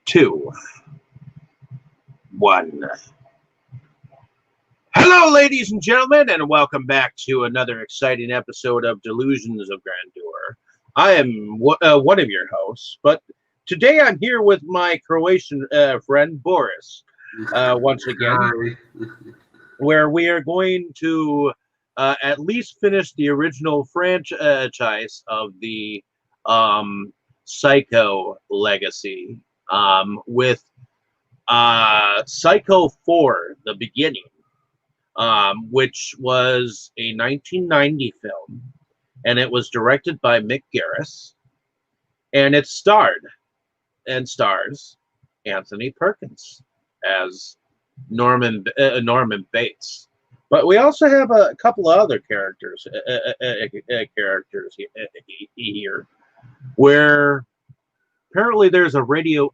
Two, one. Hello, ladies and gentlemen, and welcome back to another exciting episode of Delusions of Grandeur. I am one of your hosts, but today I'm here with my Croatian friend, Boris, once again, where we are going to at least finish the original franchise of the Psycho legacy with Psycho 4, The Beginning, which was a 1990 film, and it was directed by Mick Garris, and it stars Anthony Perkins as Norman Bates. But we also have a couple of other characters here, where apparently there's a radio,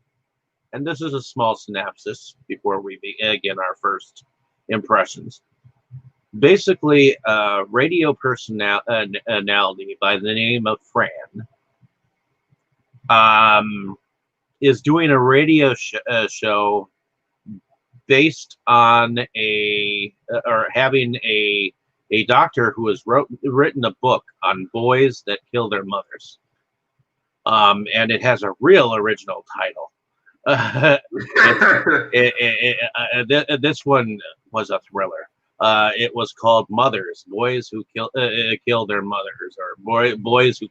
and this is a small synopsis before we begin our first impressions. Basically, a radio personality by the name of Fran is doing a radio show based on having a doctor who has written a book on boys that kill their mothers, and it has a real original title. This one was a thriller. It was called Mothers, Boys Who Kill Their Mothers, or Boys Who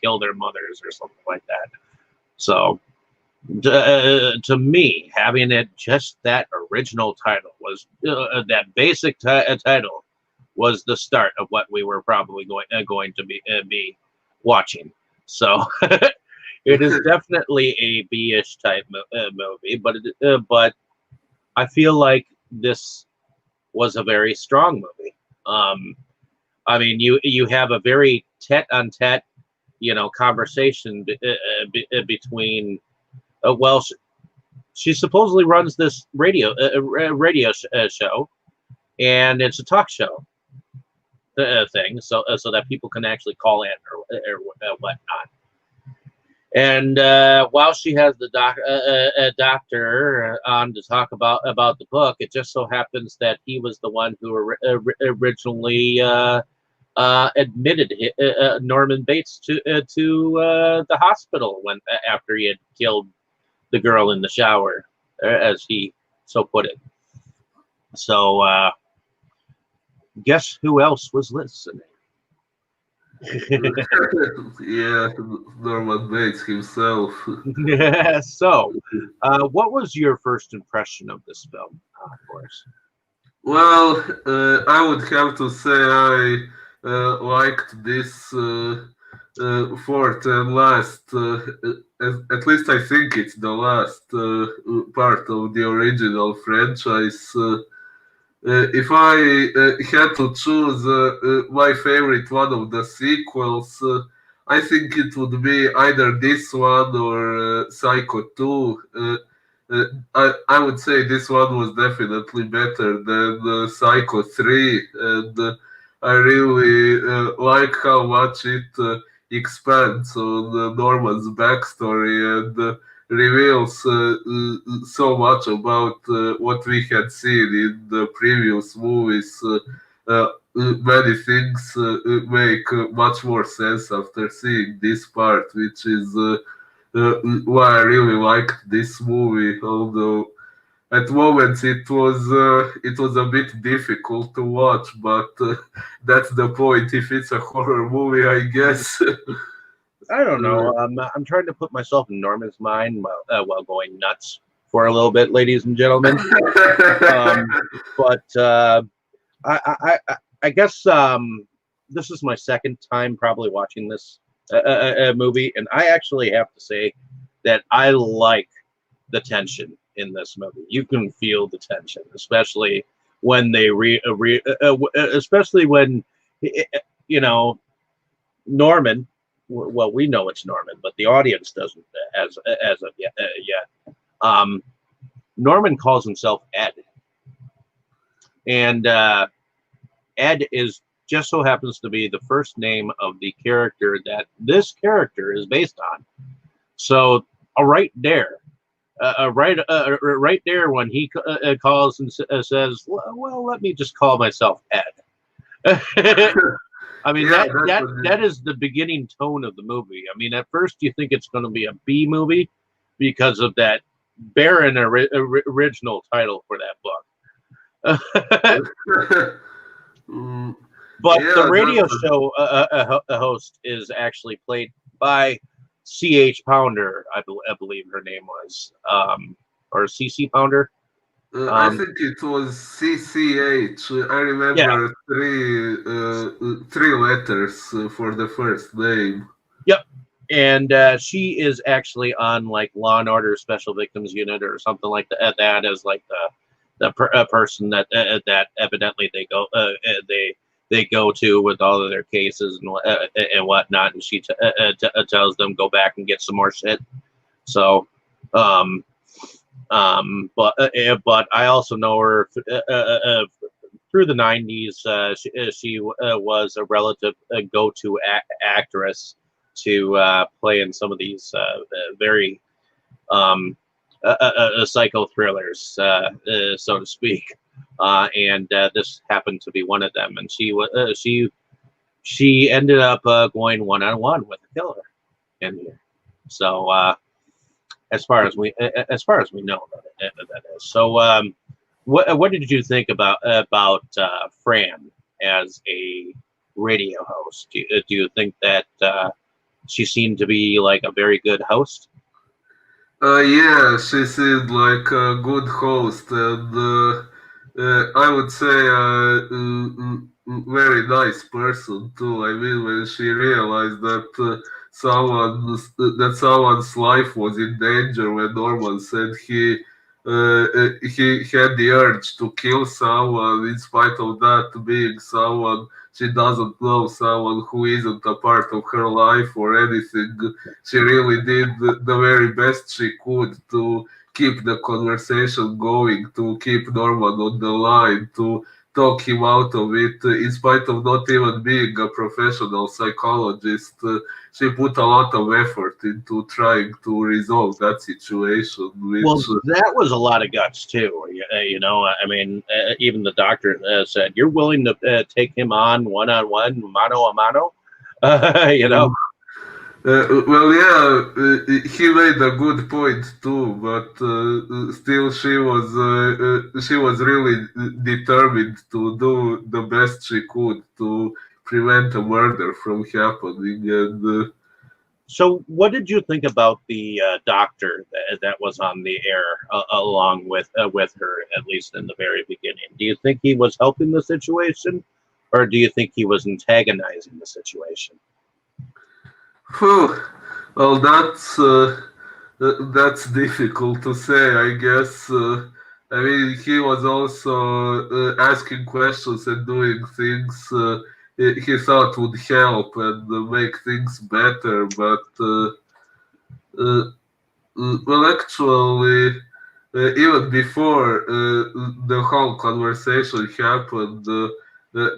Kill Their Mothers, or something like that. So, to me, having it just that original title was that basic title was the start of what we were probably going to be watching. So, it is definitely a B-ish type movie, but I feel like this was a very strong movie. I mean, you have a very tete-a-tete, conversation between. Well, she supposedly runs this radio show, and it's a talk show thing, so that people can actually call in or whatnot. And while she has the doctor on to talk about the book, it just so happens that he was the one who originally admitted Norman Bates to the hospital after he had killed the girl in the shower, as he so put it. So, guess who else was listening? Yeah, Norman Bates himself. Yeah. So, what was your first impression of this film, Boris? Well, I would have to say I liked this fourth and last. At least I think it's the last part of the original franchise. If I had to choose my favorite one of the sequels, I think it would be either this one or Psycho 2. I would say this one was definitely better than Psycho 3, and I really like how much it expands on Norman's backstory and reveals so much about what we had seen in the previous movies. Many things make much more sense after seeing this part, which is why I really liked this movie. Although at moments it was a bit difficult to watch, but that's the point. If it's a horror movie, I guess. I don't know. I'm trying to put myself in Norman's mind while going nuts for a little bit, ladies and gentlemen. But I guess this is my second time probably watching this movie, and I actually have to say that I like the tension in this movie. You can feel the tension, especially when they especially when Norman. Well, we know it's Norman, but the audience doesn't as of yet. Norman calls himself Ed, and Ed is just so happens to be the first name of the character that this character is based on. So, right there, right there when he calls and says, well, let me just call myself Ed. I mean Yeah, that that that was that is the beginning tone of the movie. I mean, at first you think it's going to be a B movie because of that barren original title for that book. it. Mm, But the yeah, that radio was. show host is actually played by C.H. Pounder, I believe her name was, or C.C. Pounder. I Um, think it was CCH. I yeah, remember three letters for the first name. yep. And she is actually on like Law and Order Special Victims Unit or something like that. That as like the person that evidently they go to with all of their cases and whatnot, and she tells them go back and get some more shit. So, um, but I also know her through the '90s. She was a relative go-to actress to play in some of these very psycho thrillers, so to speak. And this happened to be one of them. And she ended up going one-on-one with the killer in here. So as far as we know, that is. So what did you think about Fran as a radio host? Do you think that she seemed to be like a very good host? Yeah, she seemed like a good host, and I would say very nice person too. I mean, when she realized that someone's life was in danger, when Norman said he had the urge to kill someone, in spite of that being someone she doesn't know, someone who isn't a part of her life or anything. She really did the very best she could to keep the conversation going, to keep Norman on the line, to talk him out of it, in spite of not even being a professional psychologist. She put a lot of effort into trying to resolve that situation, which Well, that was a lot of guts too. You know, I mean, even the doctor said, "You're willing to take him on one, mano a mano." You know, well, yeah, he made a good point too, but still, she was really determined to do the best she could to prevent a murder from happening. And so, what did you think about the doctor that was on the air along with her, at least in the very beginning? Do you think he was helping the situation, or do you think he was antagonizing the situation? Phew, well, that's difficult to say, I guess. I mean, he was also asking questions and doing things he thought would help and make things better, but uh, well, actually, even before the whole conversation happened,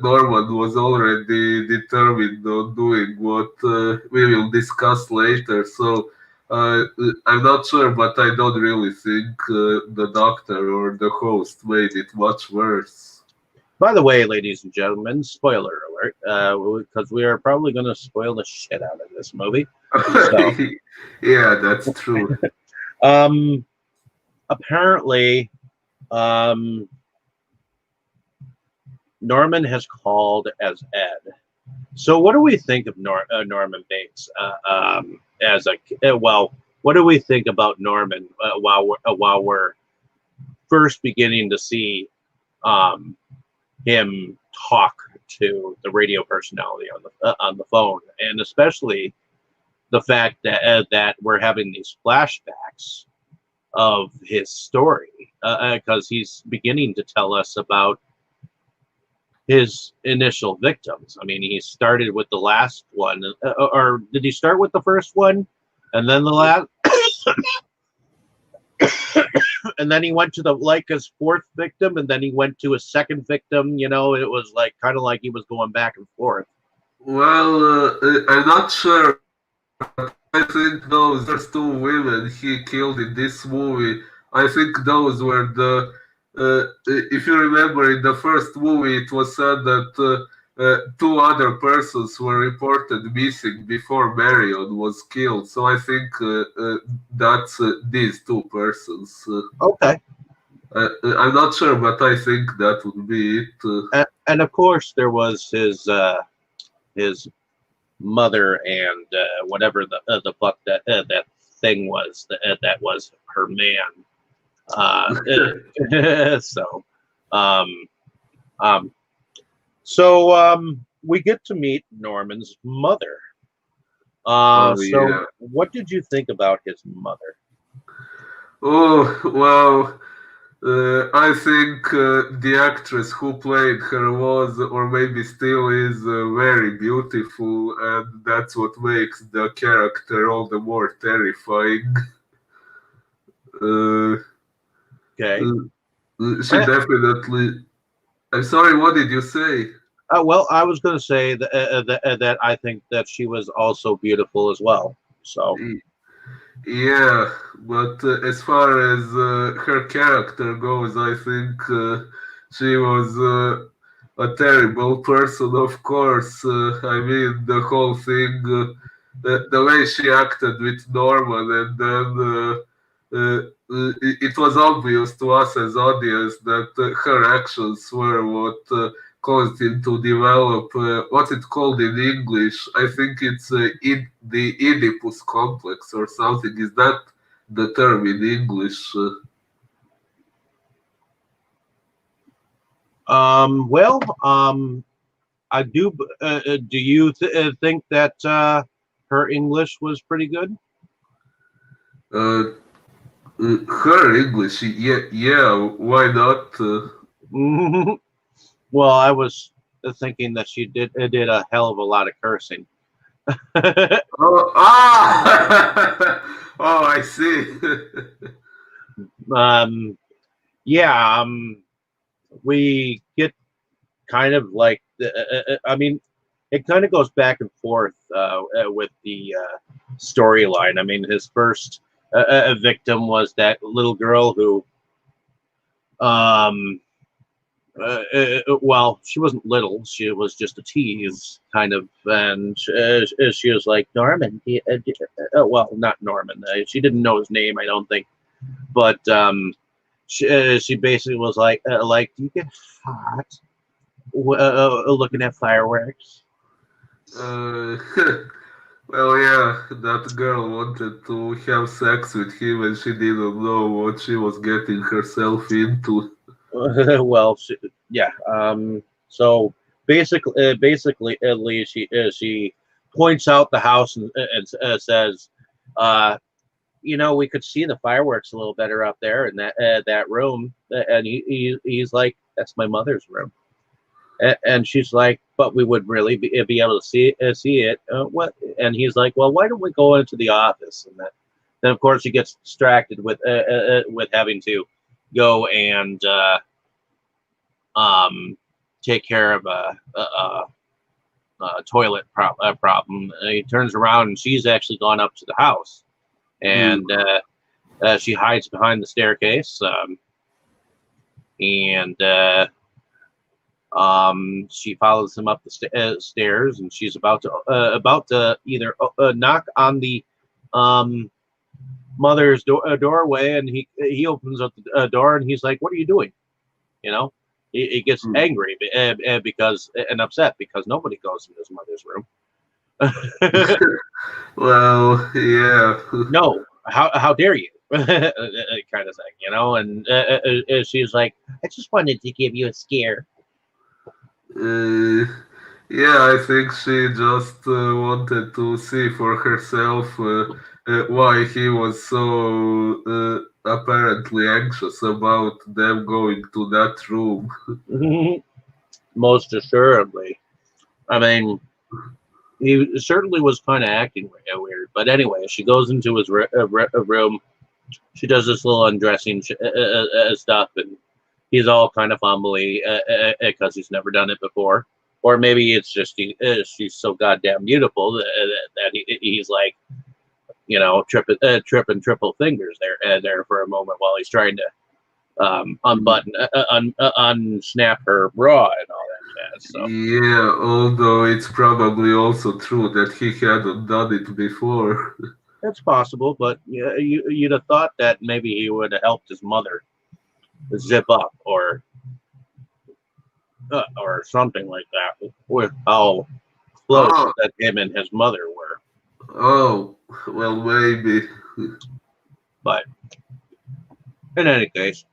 Norman was already determined on doing what we will discuss later. So I'm not sure, but I don't really think the doctor or the host made it much worse. By the way, ladies and gentlemen, spoiler alert, because we are probably going to spoil the shit out of this movie. So, Yeah, that's true. um, apparently, um, Norman has called as Ed. So, what do we think of Norman Bates as a well? What do we think about Norman while we're first beginning to see um, him talk to the radio personality on the phone, and especially the fact that we're having these flashbacks of his story because he's beginning to tell us about his initial victims. I mean, he started with the last one, or did he start with the first one, and then the last, and then he went to the like his fourth victim, and then he went to a second victim. You know, it was like kind of like he was going back and forth. Well, I'm not sure I think those first two women he killed in this movie, I think those were the. If you remember, in the first movie, it was said that two other persons were reported missing before Marion was killed. So I think that's these two persons. Okay. I'm not sure, but I think that would be it. And of course, there was his mother and whatever the fuck that thing was that was her man. So, um, um, we get to meet Norman's mother. Oh So yeah. what did you think about his mother? Oh well. I think the actress who played her was, or maybe still is, very beautiful, and that's what makes the character all the more terrifying. Uh, Okay. she definitely. I'm sorry, what did you say? Well, I was going to say that I think that she was also beautiful as well. So, Y- Yeah, but as far as her character goes, I think she was a terrible person, of course. I mean, the whole thing, the way she acted with Norman, and then it was obvious to us as audience that her actions were what caused him to develop what's it called in English? I think it's the Oedipus complex or something. Is that the term in English? well, I do. Do you think that her English was pretty good? Uh, Her English, yeah, yeah. Why not? Well, I was thinking that she did a hell of a lot of cursing. Oh, ah! Oh, I see. um, yeah. We get kind of like I mean, it kind of goes back and forth with the storyline. I mean, his first victim was that little girl who, um, well, she wasn't little; she was just a tease, kind of, and she was like Norman. Well, not Norman. She didn't know his name, I don't think, but she basically was like, do you get hot looking at fireworks? Uh, well, yeah, that girl wanted to have sex with him and she didn't know what she was getting herself into. Well, yeah. So basically, at least she points out the house and says, uh, we could see the fireworks a little better up there in that room. And he's like, that's my mother's room. And she's like, but we would really be able to see it. What? And he's like, well, why don't we go into the office? And then of course he gets distracted with having to go and um, take care of a toilet problem. He turns around and she's actually gone up to the house, Mm. and she hides behind the staircase, and she follows him up the stairs, and she's about to either knock on the um, mother's doorway, and he opens up the door, and he's like, "What are you doing?" You know, he gets Mm. angry because and upset because nobody goes in his mother's room. Well, yeah. No, how dare you? Kind of thing, and she's like, I just wanted to give you a scare. Uh, yeah, I think she just wanted to see for herself why he was so apparently anxious about them going to that room. Most assuredly. I mean, he certainly was kind of acting weird. But anyway, she goes into his room. She does this little undressing stuff, and he's all kind of fumbly because he's never done it before. or maybe it's just she's so goddamn beautiful that he's like, tripping triple fingers there for a moment while he's trying to unbutton, unsnap her bra and all that jazz. So Yeah, although it's probably also true that he hadn't done it before. that's possible, but you'd have thought that maybe he would have helped his mother zip up or something like that with how close Oh, that him and his mother were. oh, well, maybe. But in any case,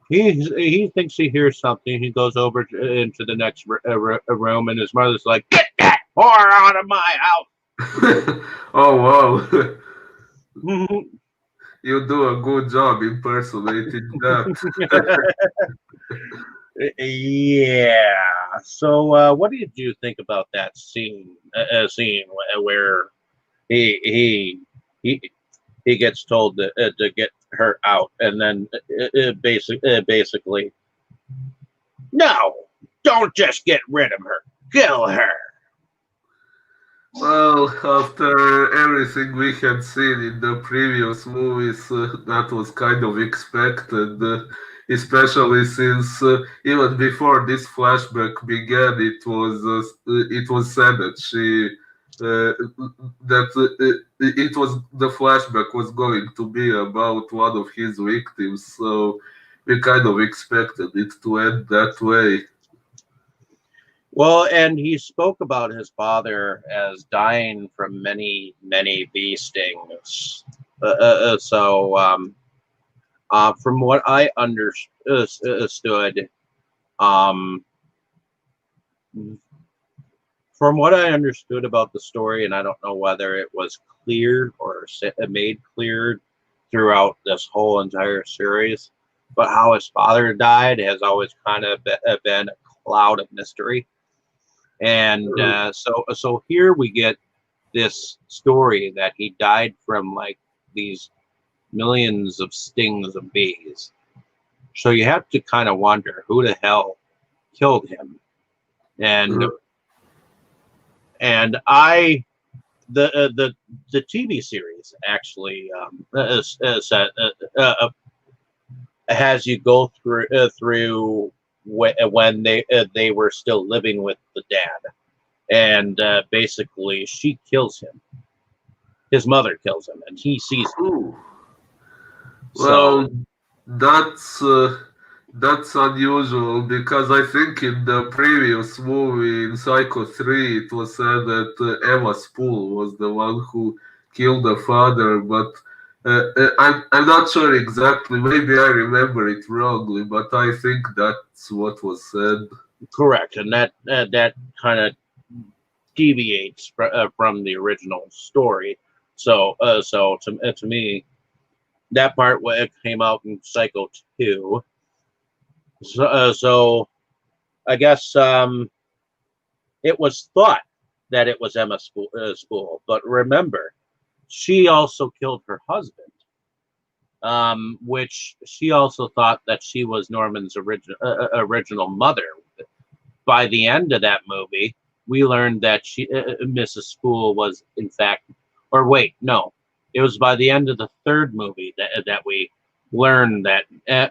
he thinks he hears something. He goes over into the next room, and his mother's like, "Get that whore out of my Oh, wow. house!" You do a good job impersonating that. Yeah. So, what did you think about that scene? Scene where he he he gets told to get her out, and then basically, no, don't just get rid of her, kill her. Well, after everything we had seen in the previous movies, that was kind of expected, especially since even before this flashback began, it was said that uh, it was the flashback was going to be about one of his victims, so we kind of expected it to end that way. Well, and he spoke about his father as dying from many, many bee stings. From what I understood, um, from what I understood about the story, and I don't know whether it was clear or made clear throughout this whole entire series, but how his father died has always kind of been a cloud of mystery. And so here we get this story that he died from like these millions of stings of bees. So you have to kind of wonder who the hell killed him. And and I the TV series actually has you go through when they were still living with the dad, and basically she kills him. His mother kills him, and he sees it. Ooh. So Well, that's that's unusual because I think in the previous movie in Psycho 3 it was said that Emma Spool was the one who killed the father, but I'm not sure exactly. Maybe I remember it wrongly, but I think that's what was said. correct, and that kind of deviates from the original story. So to me, that part where it came out in Psycho 2. So I guess it was thought that it was Emma Spool, but remember, she also killed her husband, which she also thought that she was Norman's original mother. By the end of that movie, we learned that Mrs. Spool was in fact, or wait, no, it was by the end of the third movie that we learned that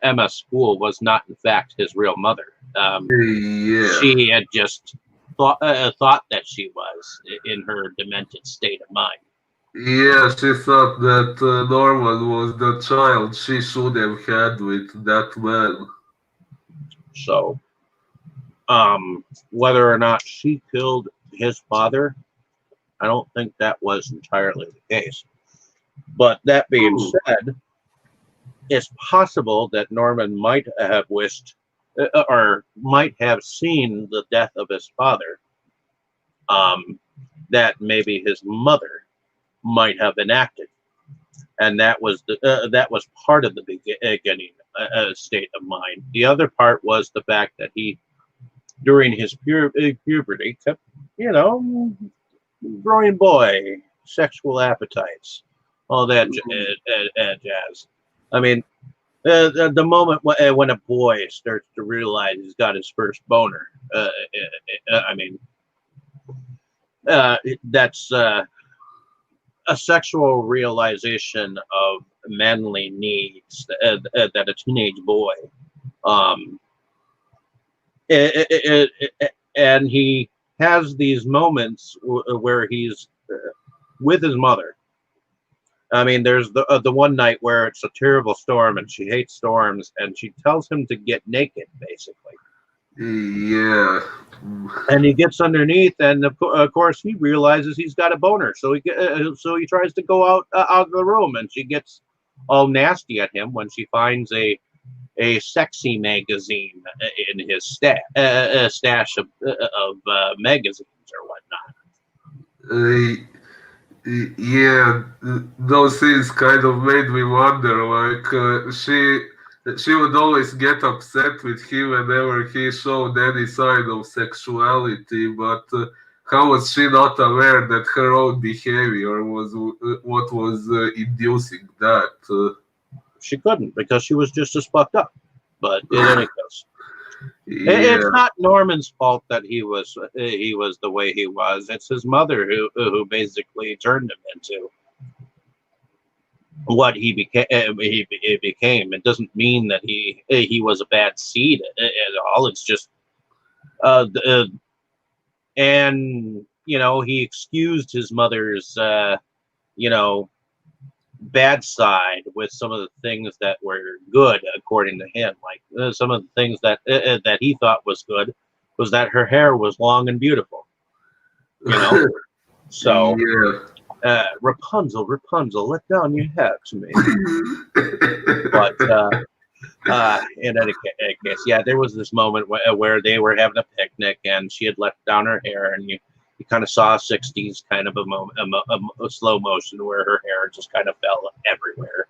Emma Spool was not in fact his real mother. Yeah. She had just thought that she was in her demented state of mind. Yeah, she thought that Norman was the child she should have had with that man. So, whether or not she killed his father, I don't think that was entirely the case. But that being Ooh. said, it's possible that Norman might have wished or might have seen the death of his father, that maybe his mother might have enacted, and that was part of the beginning state of mind. The other part was the fact that he, during his puberty, kept, growing boy, sexual appetites, all that jazz. I mean, The moment when a boy starts to realize he's got his first boner. I mean, that's a sexual realization of manly needs that a teenage boy, um, and he has these moments where he's with his mother. I mean, there's the one night where it's a terrible storm and she hates storms, and she tells him to get naked, basically. Yeah. And he gets underneath, and of course he realizes he's got a boner. So he tries to go out of the room, and she gets all nasty at him when she finds a sexy magazine in his stash of magazines or whatnot. Yeah, those things kind of made me wonder. Like she would always get upset with him whenever he showed any sign of sexuality. But how was she not aware that her own behavior was what was inducing that? She couldn't, because she was just as fucked up. But in any case, Yeah, it's not Norman's fault that he was the way he was. It's his mother who basically turned him into what he became. He became. It doesn't mean that he was a bad seed at all. It's just and he excused his mother's bad side with some of the things that were good according to him. Like some of the things that he thought was good was that her hair was long and beautiful. So Rapunzel, let down your hair to me. But in any case, yeah, there was this moment where they were having a picnic and she had let down her hair, and you kind of saw a 60s kind of a moment, a slow motion where her hair just kind of fell everywhere.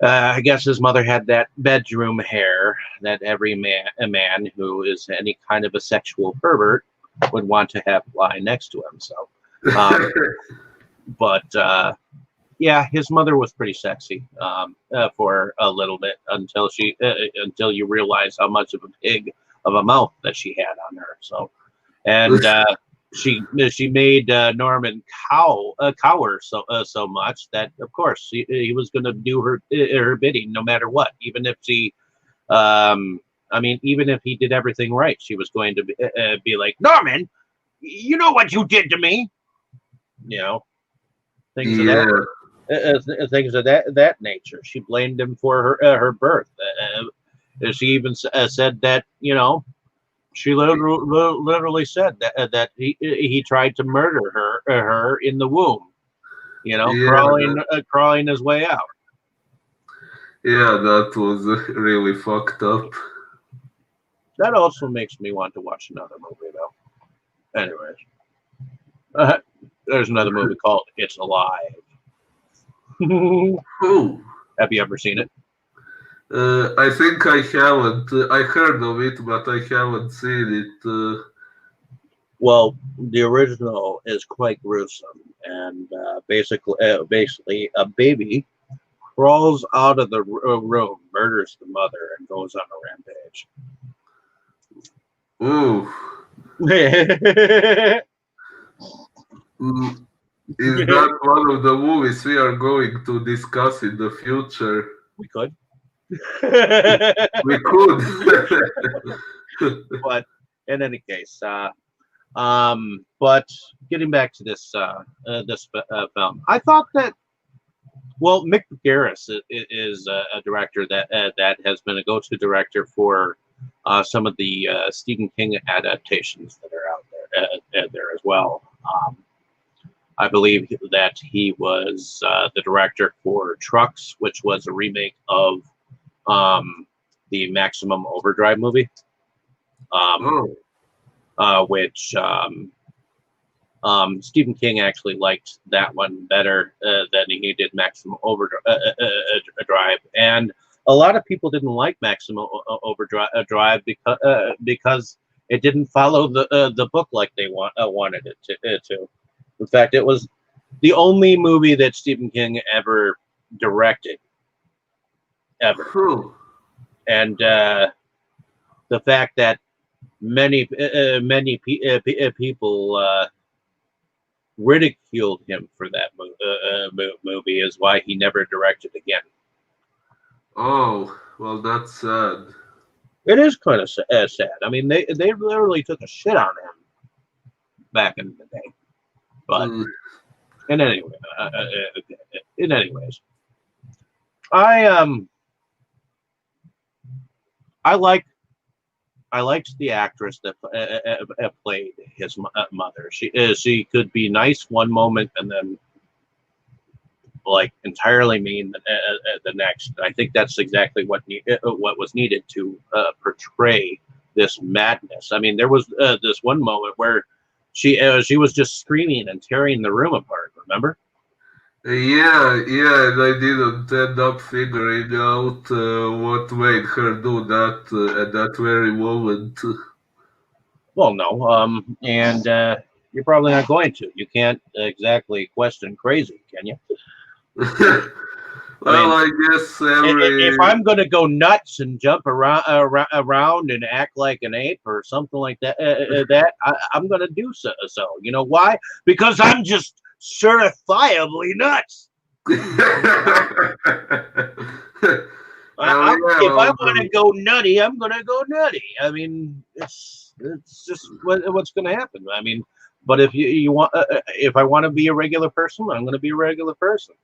I guess his mother had that bedroom hair that a man who is any kind of a sexual pervert would want to have lie next to him. So, but yeah, his mother was pretty sexy for a little bit until you realize how much of a pig of a mouth that she had on her. So, and she made Norman cower so much that, of course, he was going to do her bidding no matter what, even if even if he did everything right, she was going to be like, Norman, you know what you did to me, things of things of that nature. She blamed him for her birth. She even said that she literally said that he tried to murder her in the womb, crawling his way out. Yeah, that was really fucked up. That also makes me want to watch another movie, though. Anyways, there's another movie called It's Alive. Oh. Have you ever seen it? I think I haven't. I heard of it, but I haven't seen it. Well, the original is quite gruesome, and basically, a baby crawls out of the room, murders the mother, and goes on a rampage. Ooh. Is that one of the movies we are going to discuss in the future? We could. We could. But in any case, but getting back to this film, I thought that, well, Mick Garris is a director that has been a go-to director for some of the Stephen King adaptations that are out there as well. I believe that he was the director for Trucks, which was a remake of the Maximum Overdrive movie, which Stephen King actually liked that one better than he did Maximum Overdrive, and a lot of people didn't like Maximum Overdrive because it didn't follow the book like they wanted it to. In fact, it was the only movie that Stephen King ever directed ever. Phew. And the fact that many people ridiculed him for that movie is why he never directed again. Oh, well, that's sad. It is kind of sad. I mean, they literally took a shit on him back in the day. But Mm. in any in anyways, I I like I liked the actress that played his mother. She could be nice one moment and then like entirely mean the next. I think that's exactly what was needed to portray this madness. I mean, there was this one moment where she was just screaming and tearing the room apart. Remember? Yeah, and I didn't end up figuring out what made her do that at that very moment. Well, no. And you're probably not going to. You can't exactly question crazy, can you? I Well, mean, I guess every. if I'm going to go nuts and jump around and act like an ape or something like that, I'm going to do so. You know why? Because I'm just certifiably nuts. Well, yeah, If I well, want to go nutty, I'm going to go nutty. I mean, it's just what's going to happen. I mean, but if you want, if I want to be a regular person, I'm going to be a regular person.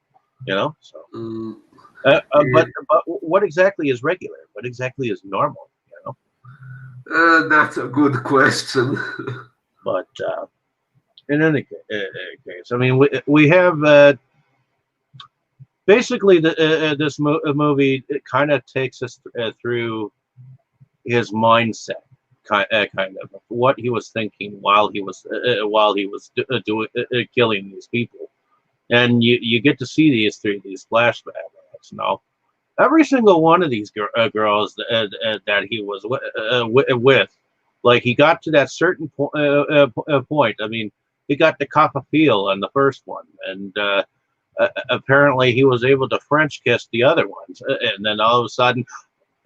You know, so. yeah. But what exactly is regular? What exactly is normal? You know. That's a good question. But in any case, I mean, we have basically this movie. It kind of takes us through his mindset, kind of what he was thinking while he was doing killing these people, and you get to see these through these flashbacks. Now, every single one of these girls that he was with, like he got to that certain point. I mean, he got to cop a feel on the first one, and apparently he was able to French kiss the other ones, and then all of a sudden,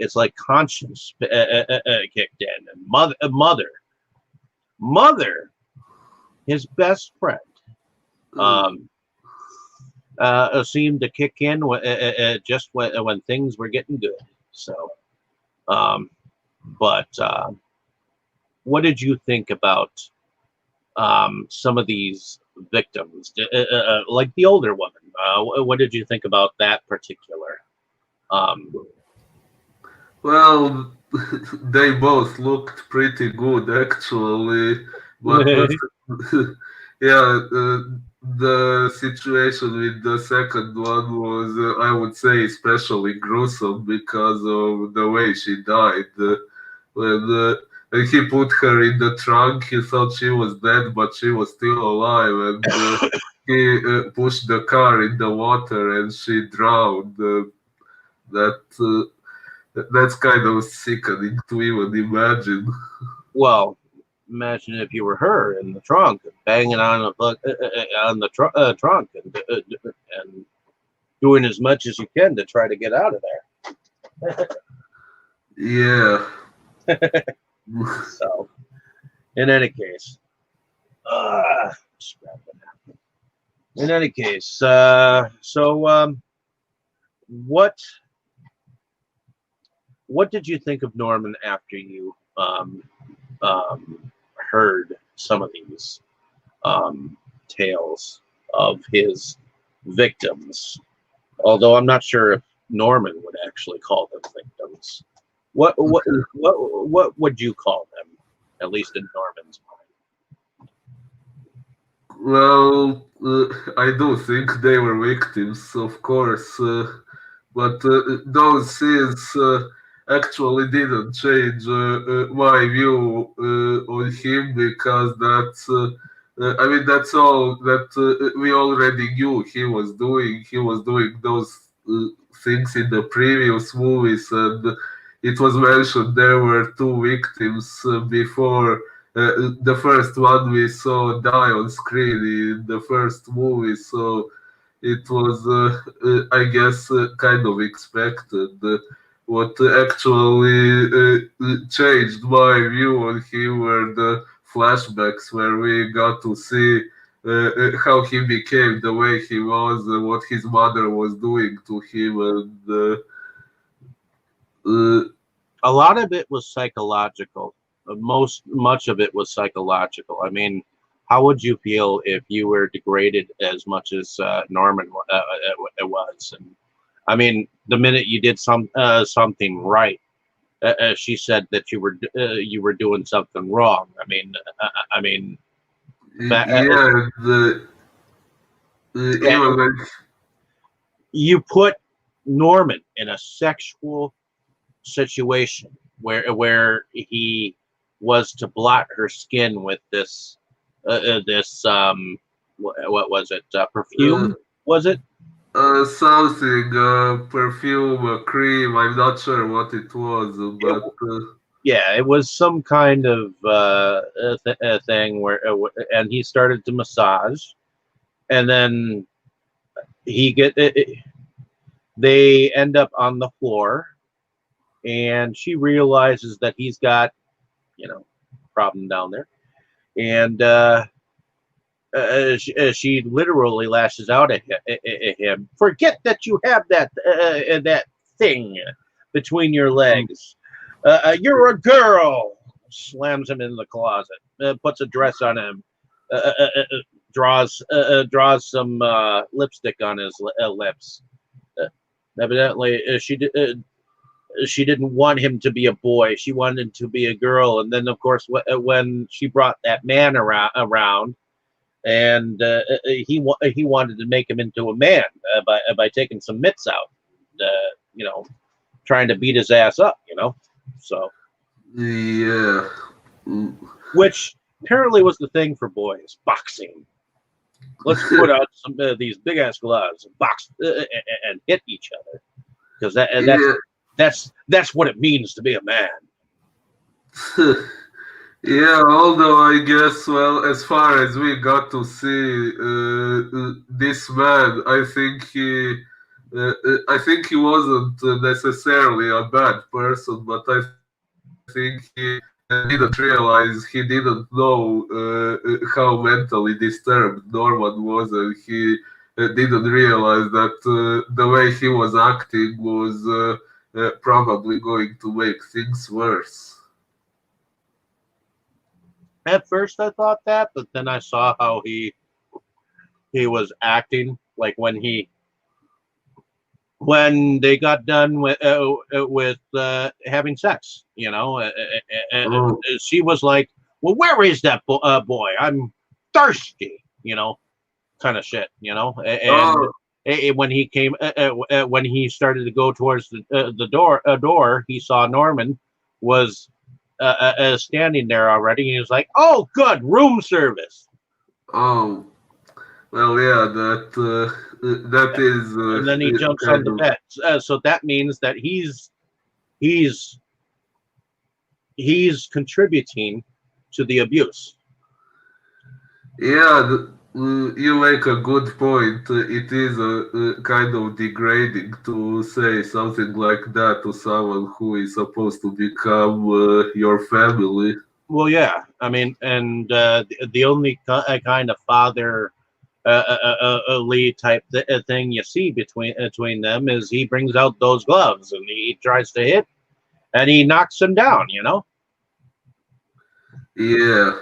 it's like conscience kicked in, and mother, his best friend. Seemed to kick in just when things were getting good. So, but what did you think about some of these victims, like the older woman? What did you think about that particular? Well, they both looked pretty good actually, but yeah, the situation with the second one was, I would say, especially gruesome because of the way she died. When he put her in the trunk, he thought she was dead, but she was still alive, and he pushed the car in the water, and she drowned. That that's kind of sickening to even imagine. Well, imagine if you were her in the trunk, banging on the trunk, and doing as much as you can to try to get out of there. Yeah. So, in any case, in any case, what did you think of Norman after you heard some of these tales of his victims? Although I'm not sure if Norman would actually call them victims. What would you call them, at least in Norman's mind? Well, I do think they were victims, of course, but those scenes actually didn't change my view on him because I mean, that's all that we already knew he was doing. He was doing those things in the previous movies, and it was mentioned there were two victims before the first one we saw die on screen in the first movie. So it was, I guess, kind of expected. What actually changed my view on him were the flashbacks where we got to see how he became the way he was, what his mother was doing to him, and A lot of it was psychological. Much of it was psychological. I mean, how would you feel if you were degraded as much as Norman it was? And I mean, the minute you did something right, she said that you were doing something wrong. I mean, yeah, yeah, even like, you put Norman in a sexual situation where he was to blot her skin with this what was it, uh, perfume, was it? something, perfume, cream. I'm not sure what it was, it but yeah, it was some kind of thing where and he started to massage, and then he get they end up on the floor, and she realizes that he's got, you know, problem down there, and she literally lashes out at him. Forget that you have that thing between your legs. You're a girl. Slams him in the closet. Puts a dress on him. Draws some lipstick on his lips. Evidently, she didn't want him to be a boy. She wanted him to be a girl. And then, of course, when she brought that man around, and he wanted to make him into a man by taking some mitts out, you know, trying to beat his ass up, you know. So, yeah. Mm. which apparently was the thing for boys, boxing. Let's put out some these big ass gloves, and box and hit each other, because Yeah. that's what it means to be a man. Yeah, although I guess, well, as far as we got to see this man, I think he wasn't necessarily a bad person, but I think he didn't realize, he didn't know how mentally disturbed Norman was, and he didn't realize that the way he was acting was probably going to make things worse. At first, I thought that, but then I saw how he was acting, like when they got done with having sex, you know. Oh, She was like, "Well, where is that boy? I'm thirsty," you know, kind of shit, you know. And oh, when he came, when he started to go towards the door, he saw Norman was standing there already. He was like, "Oh, good, room service." oh. Well, yeah, that is And then he jumps on kind the of, bed. So that means that he's he's contributing to the abuse. yeah. You make a good point. It is kind of degrading to say something like that to someone who is supposed to become your family. Well, yeah, I mean, and the only kind of father lead type thing you see between them is he brings out those gloves and he tries to hit and he knocks him down, you know. Yeah.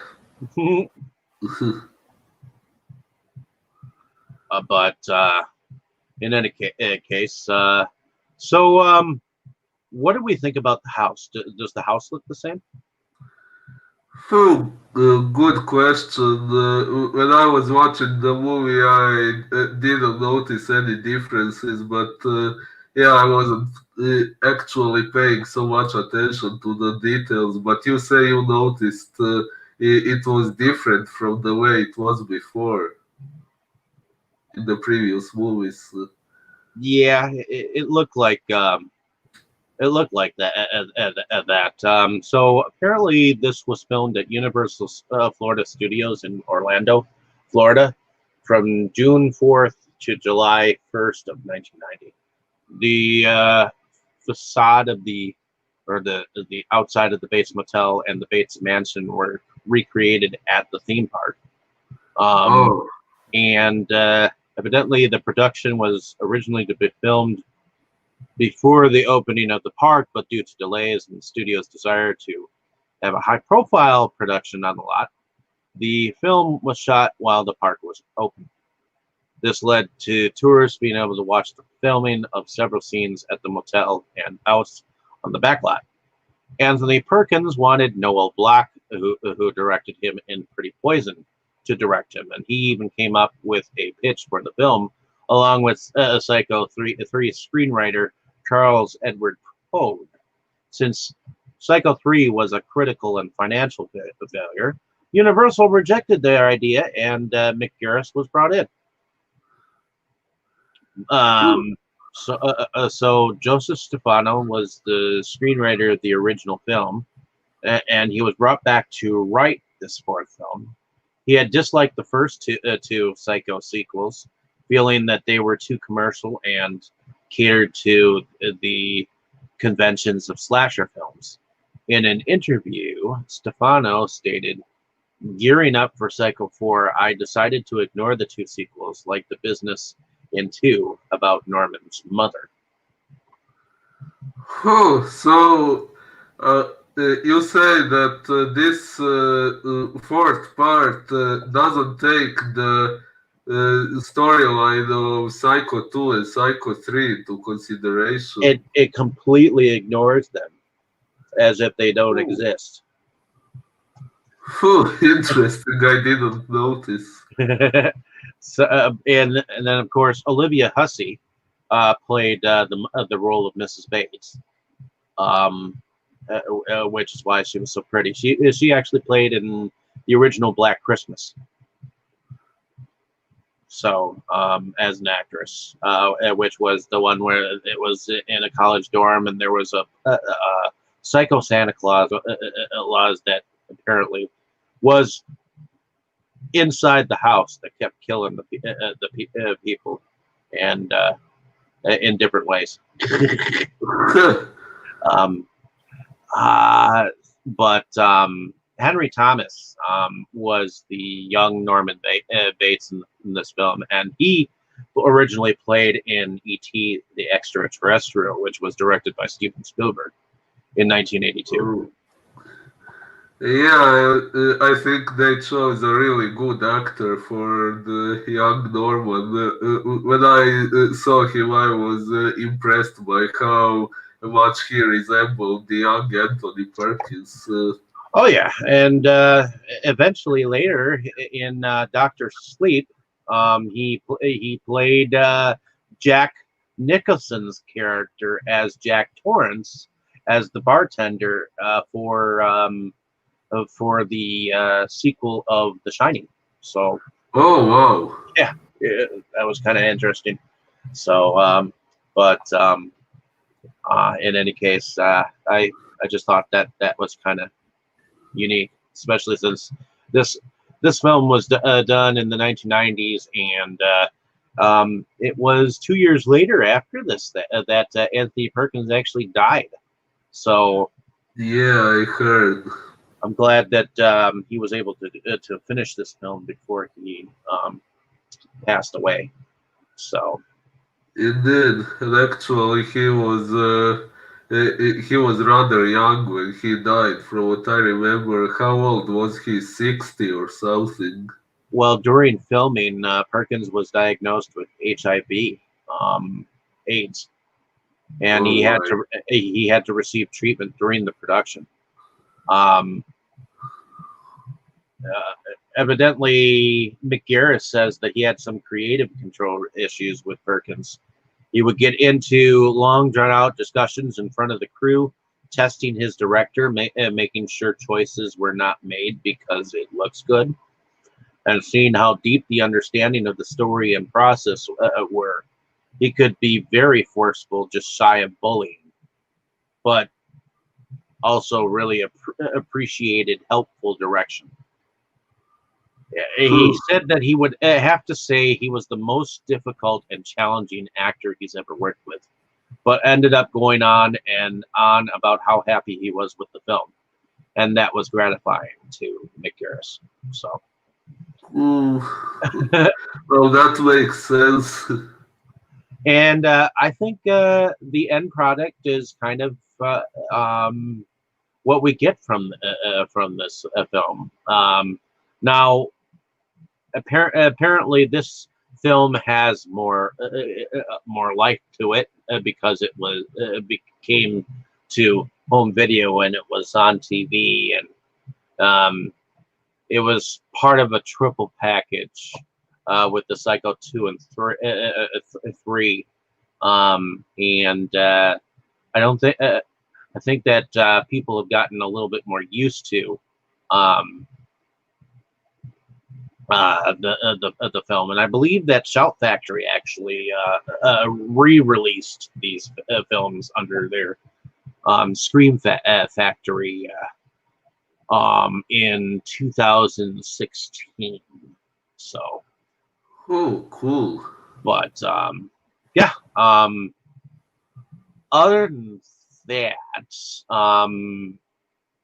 But in any case, so what do we think about the house? Does the house look the same? Oh, good question. When I was watching the movie, I didn't notice any differences, but yeah, I wasn't actually paying so much attention to the details. But you say you noticed it was different from the way it was before in the previous movies. Yeah, it looked like that that. So apparently, this was filmed at Universal Florida Studios in Orlando, Florida, from June 4th to July 1st of 1990. The facade of the outside of the Bates Motel and the Bates Mansion were recreated at the theme park. Oh, And evidently the production was originally to be filmed before the opening of the park, but due to delays and the studio's desire to have a high-profile production on the lot, the film was shot while the park was open. This led to tourists being able to watch the filming of several scenes at the motel and house on the back lot. Anthony Perkins wanted Noel Block, who directed him in Pretty Poison, to direct him, and he even came up with a pitch for the film, along with Psycho 3 screenwriter Charles Edward Poe. Since Psycho 3 was a critical and financial failure, Universal rejected their idea, and Mick Garris was brought in. So Joseph Stefano was the screenwriter of the original film, and he was brought back to write this fourth film. He had disliked the first two Psycho sequels, feeling that they were too commercial and catered to the conventions of slasher films. In an interview, Stefano stated, "Gearing up for Psycho 4, I decided to ignore the two sequels, like The Business in 2 about Norman's mother." oh, so you say that this fourth part doesn't take the storyline of Psycho 2 and Psycho 3 into consideration. It completely ignores them as if they don't exist. Oh, interesting. I didn't notice. So, and then of course Olivia Hussey played the role of Mrs. Bates, which is why she was so pretty. She actually played in the original Black Christmas. So as an actress, which was the one where it was in a college dorm, and there was a psycho Santa Claus that apparently was inside the house that kept killing the people, and in different ways. But Henry Thomas was the young Norman Bates in this film, and he originally played in E.T. the Extraterrestrial, which was directed by Steven Spielberg in 1982. Yeah, I think they chose a really good actor for the young Norman. When I saw him, I was impressed by how much he resembled the young Anthony Perkins. Oh yeah, and eventually later in Doctor Sleep, he played Jack Nicholson's character as Jack Torrance, as the bartender for the sequel of The Shining. So, Oh, wow. yeah, that was kind of interesting. So, in any case, I just thought that was kind of unique, especially since this film was done in the 1990s, and it was 2 years later after this that Anthony Perkins actually died. So Yeah, I heard. I'm glad that he was able to finish this film before he passed away. So Indeed, and actually, he was rather young when he died. From what I remember, how old was he? 60 or something. well, during filming, Perkins was diagnosed with HIV, AIDS, and All right. he had to receive treatment during the production. Um, Evidently, Mick Garris says that he had some creative control issues with Perkins. He would get into long, drawn-out discussions in front of the crew, testing his director, making sure choices were not made because it looks good, and seeing how deep the understanding of the story and process were. He could be very forceful, just shy of bullying, but also really appreciated helpful direction. He said that he would have to say he was the most difficult and challenging actor he's ever worked with, but ended up going on and on about how happy he was with the film, and that was gratifying to Mick Garris. So, Well, that makes sense. and I think the end product is kind of what we get from this film. Now, apparently, this film has more life to it because it was became to home video and it was on TV, and it was part of a triple package with the Psycho 2 and 3. And I don't think I think that people have gotten a little bit more used to the film, and I believe that Shout Factory actually re-released these films under their Scream Factory in 2016. So, Oh, cool. but yeah. Other than that,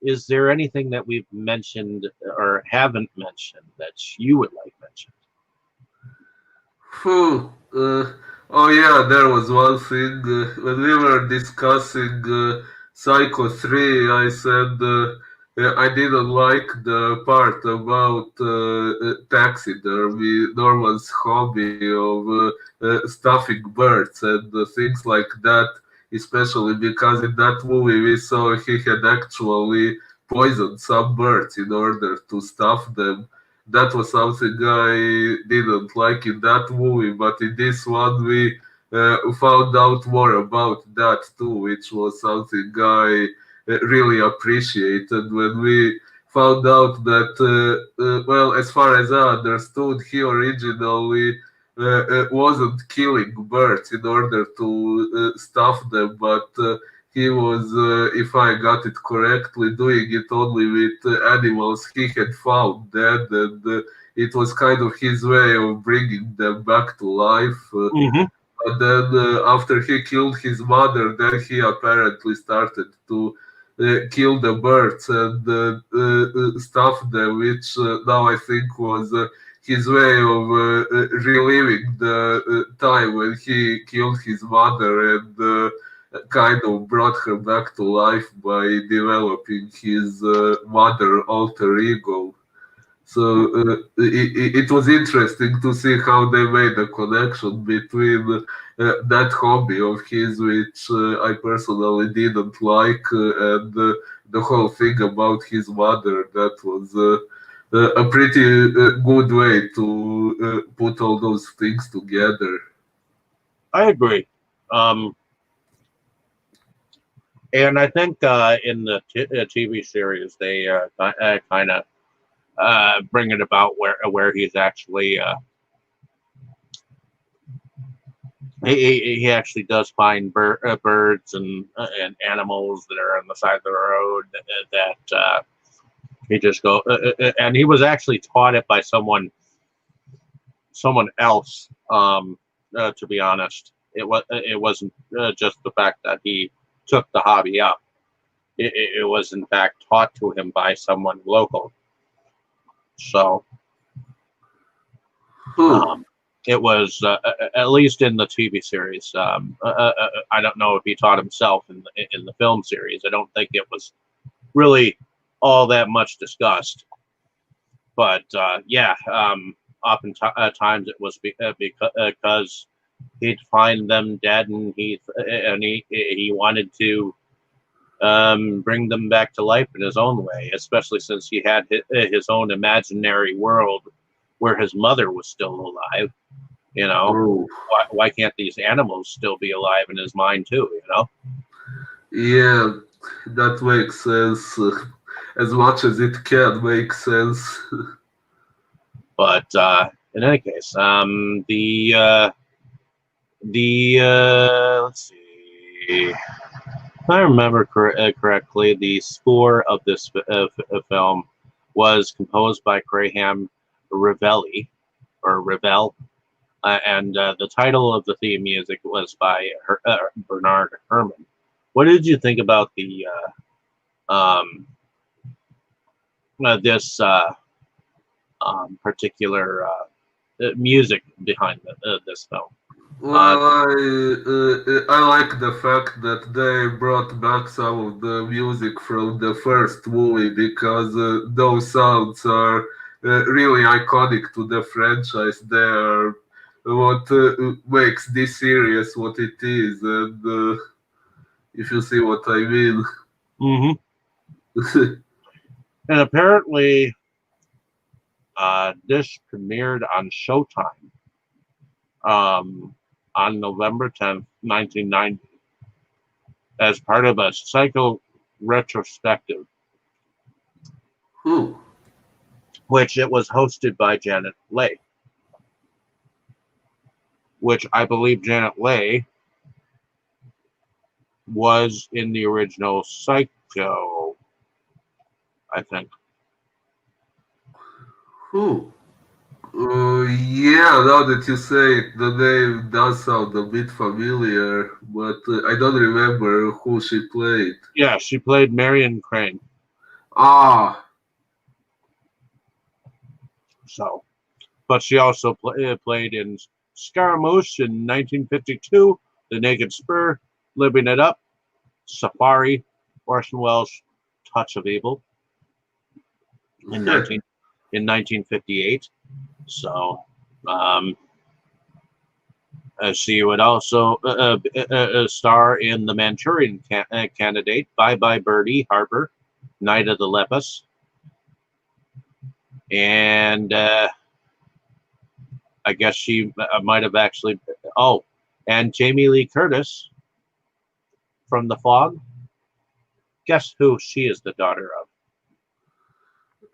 is there anything that we've mentioned or haven't mentioned that you would like mentioned? Oh yeah, there was one thing when we were discussing Psycho 3. I said I didn't like the part about taxidermy, Norman's hobby of stuffing birds and things like that. Especially because in that movie we saw he had actually poisoned some birds in order to stuff them. That was something I didn't like in that movie, but in this one we found out more about that too, which was something I really appreciated when we found out that, well, as far as I understood, he originally wasn't killing birds in order to stuff them, but he was, if I got it correctly, doing it only with animals he had found dead, and it was kind of his way of bringing them back to life. Mm-hmm. And then after he killed his mother, then he apparently started to kill the birds and stuff them, which now I think was his way of reliving the time when he killed his mother and kind of brought her back to life by developing his mother alter ego. So it was interesting to see how they made a connection between that hobby of his, which I personally didn't like, and the whole thing about his mother. That was a pretty good way to put all those things together. I agree. And I think in the TV series, they kind of bring it about where he's actually he actually does find birds and animals that are on the side of the road that he just go and he was actually taught it by someone else. To be honest, it wasn't just the fact that he took the hobby up. It was in fact taught to him by someone local. So it was at least in the TV series. I don't know if he taught himself in the film series. I don't think it was really all that much discussed. But yeah, oftentimes it was because he'd find them dead, and he wanted to bring them back to life in his own way, especially since he had his own imaginary world where his mother was still alive. You know, why can't these animals still be alive in his mind too? You know? Yeah, that makes sense. As much as it can make sense. But in any case, the let's see. If I remember correctly, the score of this film was composed by Graham Revelli or Revel, and the title of the theme music was by Bernard Herrmann. What did you think about the um, this particular music behind this film? Uh, Well, I like the fact that they brought back some of the music from the first movie because those sounds are really iconic to the franchise. They are what makes this series what it is, and if you see what I mean. mhm. And apparently, this premiered on Showtime on November 10th, 1990, as part of a Psycho retrospective, Who? which it was hosted by Janet Leigh, which I believe Janet Leigh was in the original Psycho, I think. Who? Yeah, now that you say it, the name does sound a bit familiar, but I don't remember who she played. Yeah, she played Marion Crane. Ah, So, but she also played in Scaramouche in 1952, The Naked Spur, Living It Up, Safari, Orson Welles' Touch of Evil in 1958. So, um, she would also star in The Manchurian Candidate, Bye Bye Birdie, Harper, Night of the Lepus, and I guess she might have actually. Oh, and Jamie Lee Curtis from The Fog. Guess who she is the daughter of?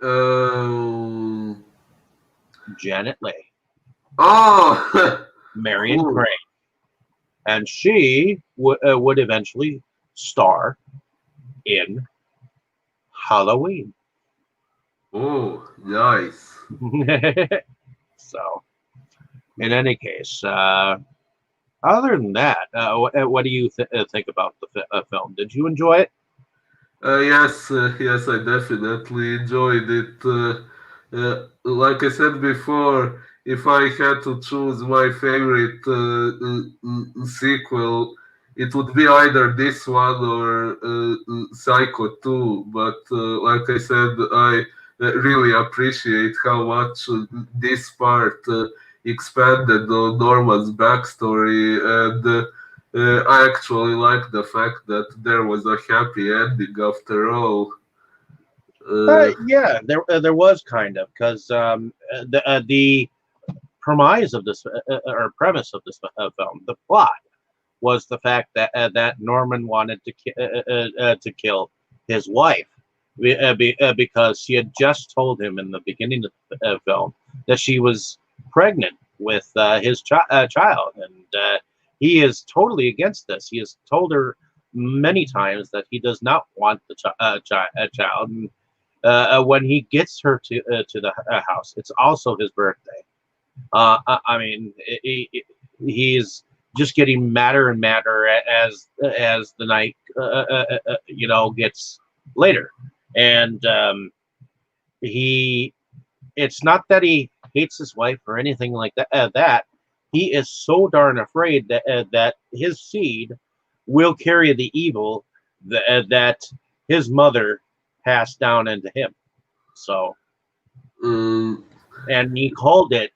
uh, Janet Leigh, oh, Marion cool. Crane, and she would eventually star in Halloween. Oh, nice. So, in any case, other than that, what do you think about the film? Did you enjoy it? Yes, I definitely enjoyed it. Like I said before, if I had to choose my favorite sequel, it would be either this one or Psycho 2. But like I said, I really appreciate how much this part expanded on Norman's backstory and. I actually like the fact that there was a happy ending after all. Uh, Yeah, there was kind of because the premise of this or premise of this film, the plot was the fact that Norman wanted to kill his wife because she had just told him in the beginning of the film that she was pregnant with his child, and he is totally against this. He has told her many times that he does not want the child. And, when he gets her to the house, it's also his birthday. I mean, he's just getting madder and madder as the night gets later, and he it's not that he hates his wife or anything like that he is so darn afraid that his seed will carry the evil that his mother passed down into him. So, um, and he called it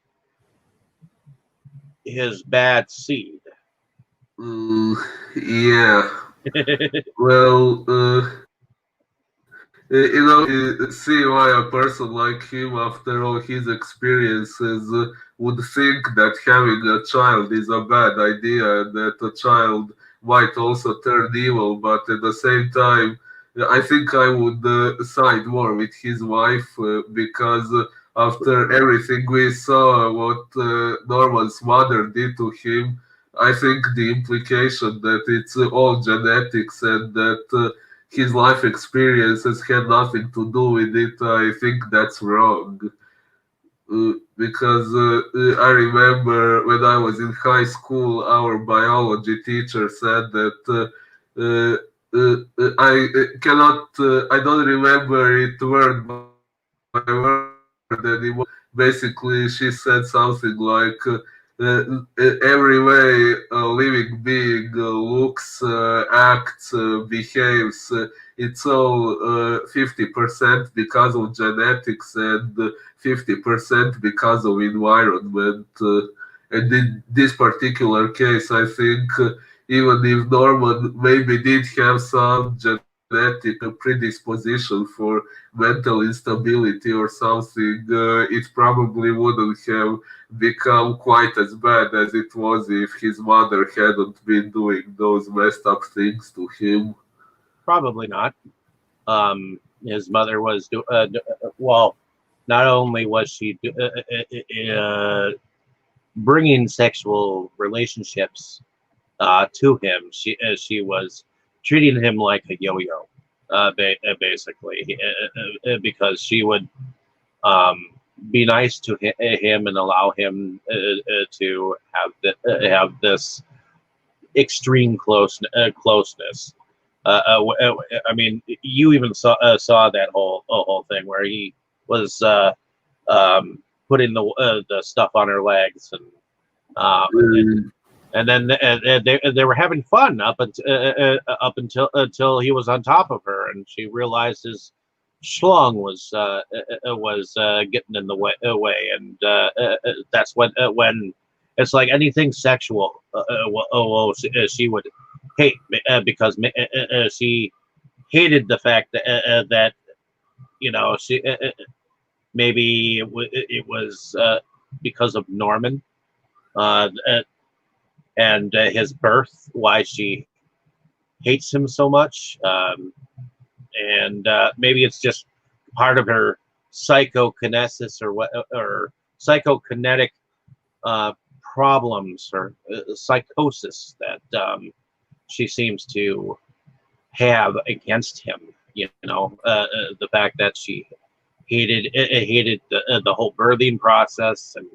his bad seed. um, yeah. Well, see why a person like him, after all his experiences, would think that having a child is a bad idea, and that a child might also turn evil, but at the same time, I think I would side more with his wife because after everything we saw, what Norman's mother did to him, I think the implication that it's all genetics and that his life experiences had nothing to do with it. I think that's wrong. because I remember when I was in high school, our biology teacher said that I don't remember it word by word anymore. Basically, she said something like, every way a living being looks, acts, behaves, it's all 50% because of genetics and 50% because of environment. And in this particular case, I think even if Norman maybe did have some genetic predisposition for mental instability or something, it probably wouldn't have become quite as bad as it was if his mother hadn't been doing those messed up things to him. Probably not. His mother was well. Not only was she bringing sexual relationships to him, she was treating him like a yo-yo, basically, because she would be nice to him and allow him to have this extreme closeness. I mean, you even saw that whole thing where he was putting the stuff on her legs, and then they were having fun until he was on top of her, and she realized his schlong was getting in the way, and that's when it's like anything sexual. She would hate because she hated the fact that she maybe it was because of Norman and his birth, why she hates him so much, and maybe it's just part of her psychokinesis or psychokinetic problems or psychosis that she seems to have against him. The fact that she hated the whole birthing process, and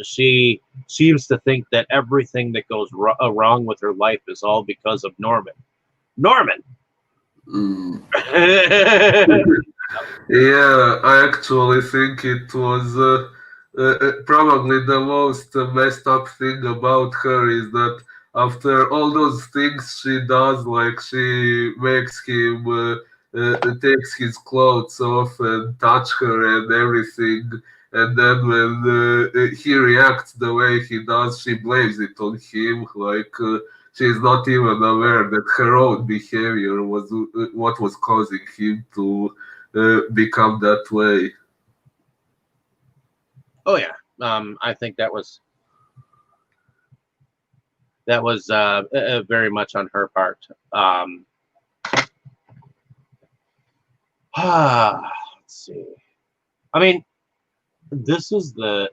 she seems to think that everything that goes wrong with her life is all because of Norman. Norman. Mm. Yeah, I actually think it was probably the most messed up thing about her is that after all those things she does, like she makes him takes his clothes off and touch her and everything, and then when he reacts the way he does, she blames it on him, like she's not even aware that her own behavior was what was causing him to become that way. Oh yeah, I think that was very much on her part. Let's see. I mean, this is the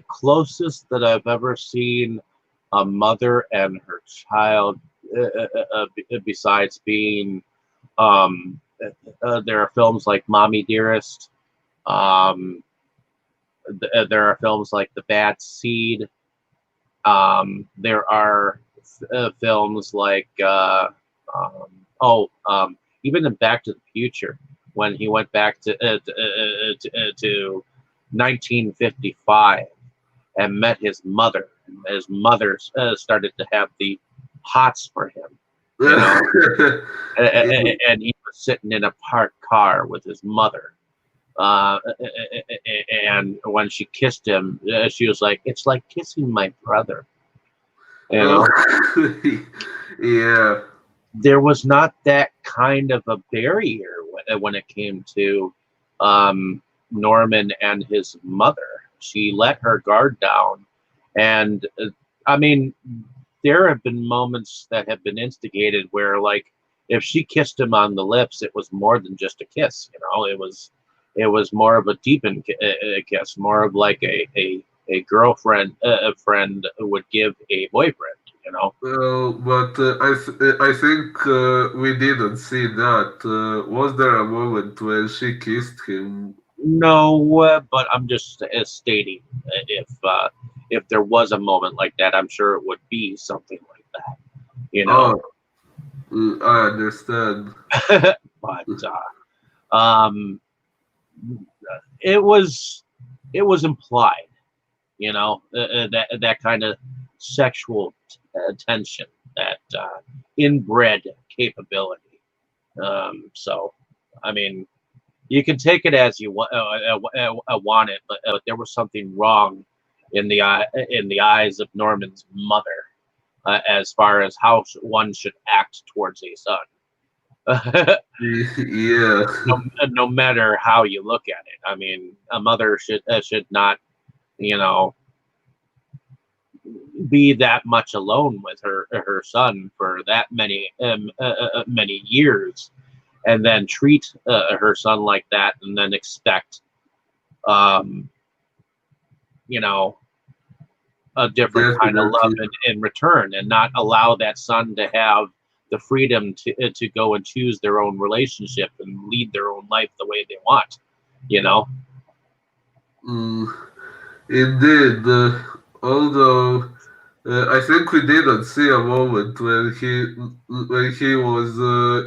closest that I've ever seen a mother and her child, besides being there are films like Mommy Dearest. Um, there are films like The Bad Seed. There are films like even in Back to the Future, when he went back to 1955 and met his mother. His mother started to have the hots for him, and he was sitting in a parked car with his mother. And when she kissed him, she was like, "It's like kissing my brother." Yeah. There was not that kind of a barrier when it came to Norman and his mother. She let her guard down, and I mean, there have been moments that have been instigated where, like, if she kissed him on the lips, it was more than just a kiss. It was more of a deepened kiss, more of like a girlfriend, a friend would give a boyfriend. you know. Well, but I think we didn't see that. Was there a moment when she kissed him? No, but I'm just stating if there was a moment like that, I'm sure it would be something like that, you know. Oh, I understand. But um, it was implied, you know, that kind of sexual tension, that inbred capability. So, I mean, you can take it as you want it, but there was something wrong in the eyes of Norman's mother, as far as how one should act towards a son. Yeah. No matter how you look at it, I mean, a mother should not, you know, be that much alone with her son for that many years, and then treat her son like that, and then expect, um, you know, a different kind of love Definitely. in return, and not allow that son to have the freedom to go and choose their own relationship and lead their own life the way they want, you know. Mm, indeed. Although I think we didn't see a moment when he was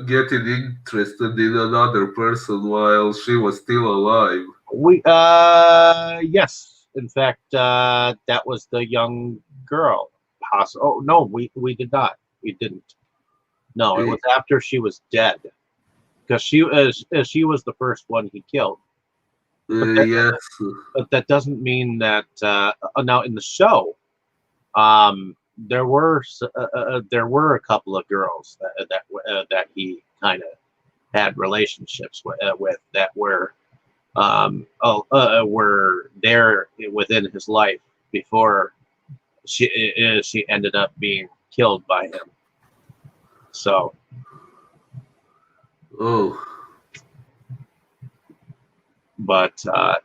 getting interested in another person while she was still alive. We yes, in fact, that was the young girl. Oh no, we did not. We didn't. No, it Eh, was after she was dead, because she was the first one he killed. But yes. that doesn't mean that now in the show, there were a couple of girls that he kind of had relationships with, that were there within his life before she ended up being killed by him. So, Oh, but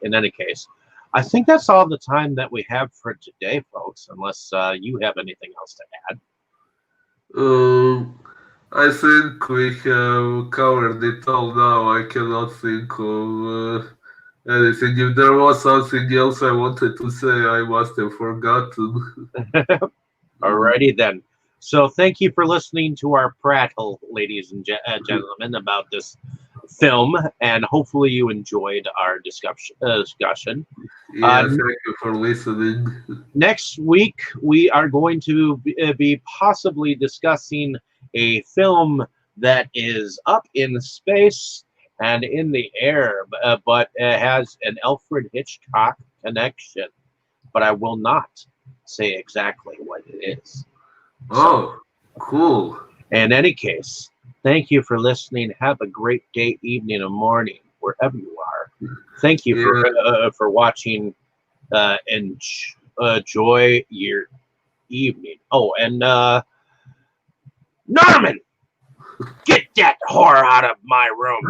in any case, I think that's all the time that we have for today, folks. Unless you have anything else to add. um, I think we have covered it all now. I cannot think of anything. If there was something else I wanted to say, I must have forgotten. Alrighty then. So thank you for listening to our prattle, ladies and gentlemen, about this film, and hopefully you enjoyed our discussion. Yeah, thank you for listening. Next week, we are going to be possibly discussing a film that is up in space and in the air, but has an Alfred Hitchcock connection. But I will not say exactly what it is. So, Oh, cool. in any case, thank you for listening. Have a great day, evening, or morning, wherever you are. Thank you Yeah, for watching. Enjoy your evening. Oh, and Norman, get that whore out of my room.